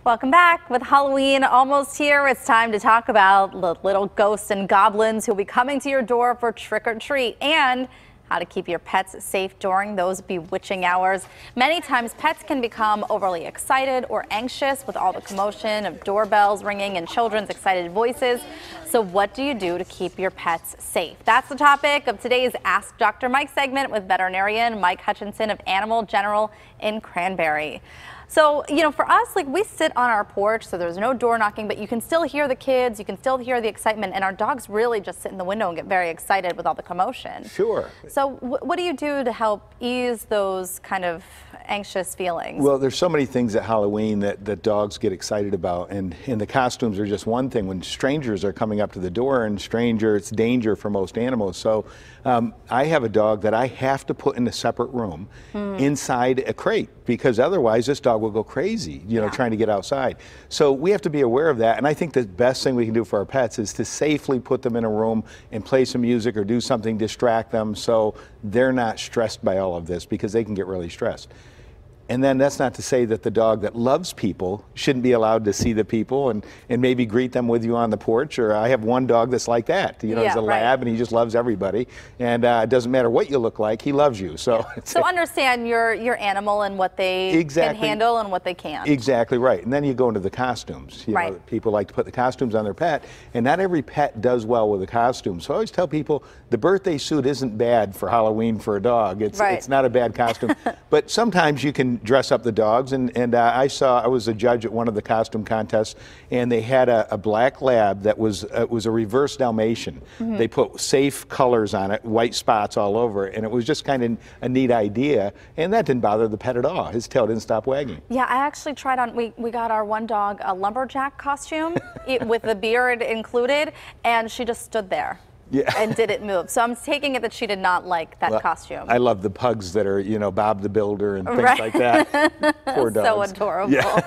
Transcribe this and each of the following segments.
Welcome back. With Halloween almost here, it's time to talk about the little ghosts and goblins who will be coming to your door for trick or treat and how to keep your pets safe during those bewitching hours. Many times pets can become overly excited or anxious with all the commotion of doorbells ringing and children's excited voices. So what do you do to keep your pets safe? That's the topic of today's Ask Dr. Mike segment with veterinarian Mike Hutchinson of Animal General in Cranberry. So, for us, we sit on our porch, so there's no door knocking, but you can still hear the kids, you can still hear the excitement, and our dogs really just sit in the window and get very excited with all the commotion. Sure. So what do you do to help ease those kind of anxious feelings? Well, there's so many things at Halloween that dogs get excited about, and the costumes are just one thing. When strangers are coming up to the door, and it's danger for most animals. So I have a dog that I have to put in a separate room inside a crate, because otherwise this dog will go crazy, trying to get outside. So we have to be aware of that, and I think the best thing we can do for our pets is to safely put them in a room and play some music or do something, distract them, so they're not stressed by all of this, because they can get really stressed. And then that's not to say that the dog that loves people shouldn't be allowed to see the people and maybe greet them with you on the porch. Or I have one dog that's like that. He's a lab, and he just loves everybody. And it doesn't matter what you look like, he loves you. So understand your animal and what they can handle and what they can't. Exactly right. And then you go into the costumes. People like to put the costumes on their pet, and not every pet does well with a costume. So I always tell people the birthday suit isn't bad for Halloween for a dog. It's not a bad costume. But sometimes you can dress up the dogs, and I was a judge at one of the costume contests, and they had a black lab that was a reverse Dalmatian. They put safe colors on it, white spots all over, and it was just kind of a neat idea, and that didn't bother the pet at all. His tail didn't stop wagging. Yeah, I actually tried on, we got our one dog a lumberjack costume with the beard included, and she just stood there. Yeah. And didn't move. So I'm taking it that she did not like that costume. I love the pugs that are, Bob the Builder and things like that. Poor dogs. So adorable. Yeah.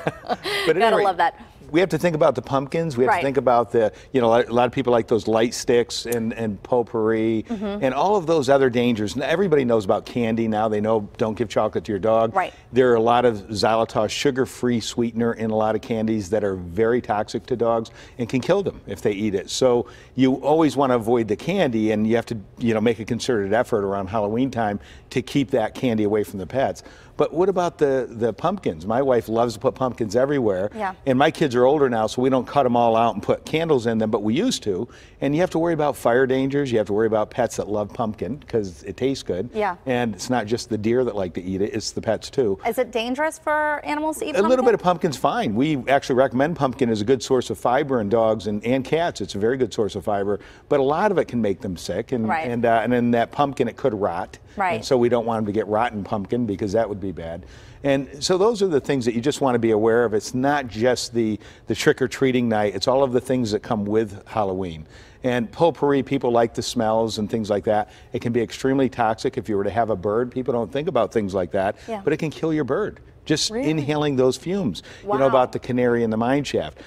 But Gotta love that. We have to think about the pumpkins. We have to think about a lot of people like those light sticks and potpourri and all of those other dangers. Everybody knows about candy now. They know don't give chocolate to your dog. Right. There are a lot of xylitol, sugar-free sweetener in a lot of candies that are very toxic to dogs and can kill them if they eat it. So you always want to avoid the candy, and you have to make a concerted effort around Halloween time to keep that candy away from the pets. But what about the pumpkins? My wife loves to put pumpkins everywhere. Yeah. And my kids are older now, so we don't cut them all out and put candles in them, but we used to. And you have to worry about fire dangers. You have to worry about pets that love pumpkin because it tastes good. Yeah. And it's not just the deer that like to eat it, it's the pets too. Is it dangerous for animals to eat pumpkin? A little bit of pumpkin's fine. We actually recommend pumpkin as a good source of fiber in dogs and cats. It's a very good source of fiber, but a lot of it can make them sick. And then that pumpkin, it could rot. Right. And so we don't want them to get rotten pumpkin, because that would be bad. And so those are the things that you just want to be aware of. It's not just the trick-or-treating night. It's all of the things that come with Halloween. And potpourri, people like the smells and things like that. It can be extremely toxic if you were to have a bird. People don't think about things like that, but it can kill your bird. Just inhaling those fumes. Wow. You know about the canary in the mine shaft.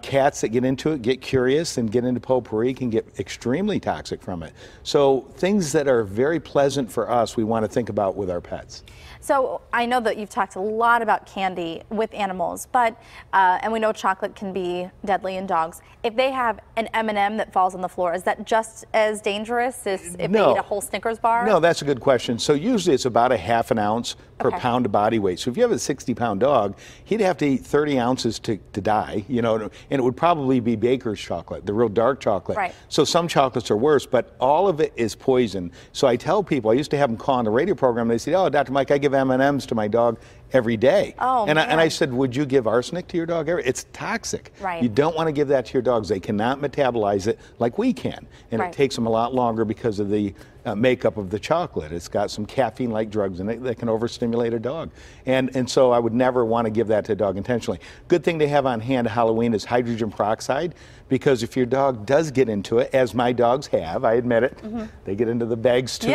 Cats that get into it, get curious and get into potpourri, can get extremely toxic from it. So things that are very pleasant for us, we want to think about with our pets. So I know that you've talked a lot about candy with animals, but and we know chocolate can be deadly in dogs. If they have an M&M that falls on the floor, is that just as dangerous as if they eat a whole Snickers bar? No, that's a good question. So usually it's about a ½ an ounce per pound of body weight. So if you have a 60-pound dog, he'd have to eat 30 ounces to die, and it would probably be Baker's chocolate, the real dark chocolate. Right. So some chocolates are worse, but all of it is poison. So I tell people, I used to have them call on the radio program, and they say, "Oh, Dr. Mike, I give M&Ms to my dog every day." Oh, and I said, "Would you give arsenic to your dog?" It's toxic. Right. You don't want to give that to your dogs. They cannot metabolize it like we can, and it takes them a lot longer because of the makeup of the chocolate. It's got some caffeine-like drugs in it that can overstimulate a dog. And so I would never want to give that to a dog intentionally. Good thing to have on hand Halloween is hydrogen peroxide, because if your dog does get into it, as my dogs have, I admit it, they get into the bags too.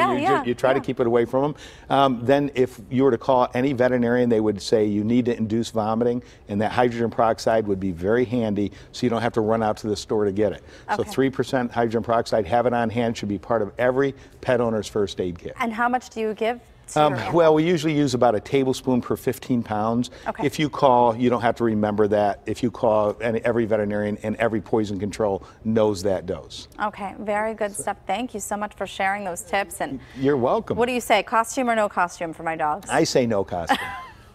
You try to keep it away from them. Then if you were to call any veterinarian, they would say you need to induce vomiting, and that hydrogen peroxide would be very handy so you don't have to run out to the store to get it. So 3% hydrogen peroxide, have it on hand, should be part of every pet owner's first aid kit. And how much do you give Well, we usually use about a tablespoon per 15 pounds. Okay. If you call, you don't have to remember that. If you call, and every veterinarian and every poison control knows that dose. Okay, very good stuff. Thank you so much for sharing those tips. And you're welcome. What do you say, costume or no costume for my dogs? I say no costume.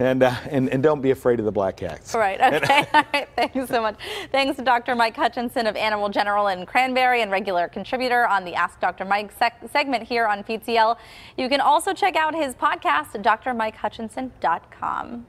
And don't be afraid of the black cats. Right, okay. All right, thanks so much. Thanks to Dr. Mike Hutchinson of Animal General in Cranberry and regular contributor on the Ask Dr. Mike segment here on PTL. You can also check out his podcast at drmikehutchinson.com.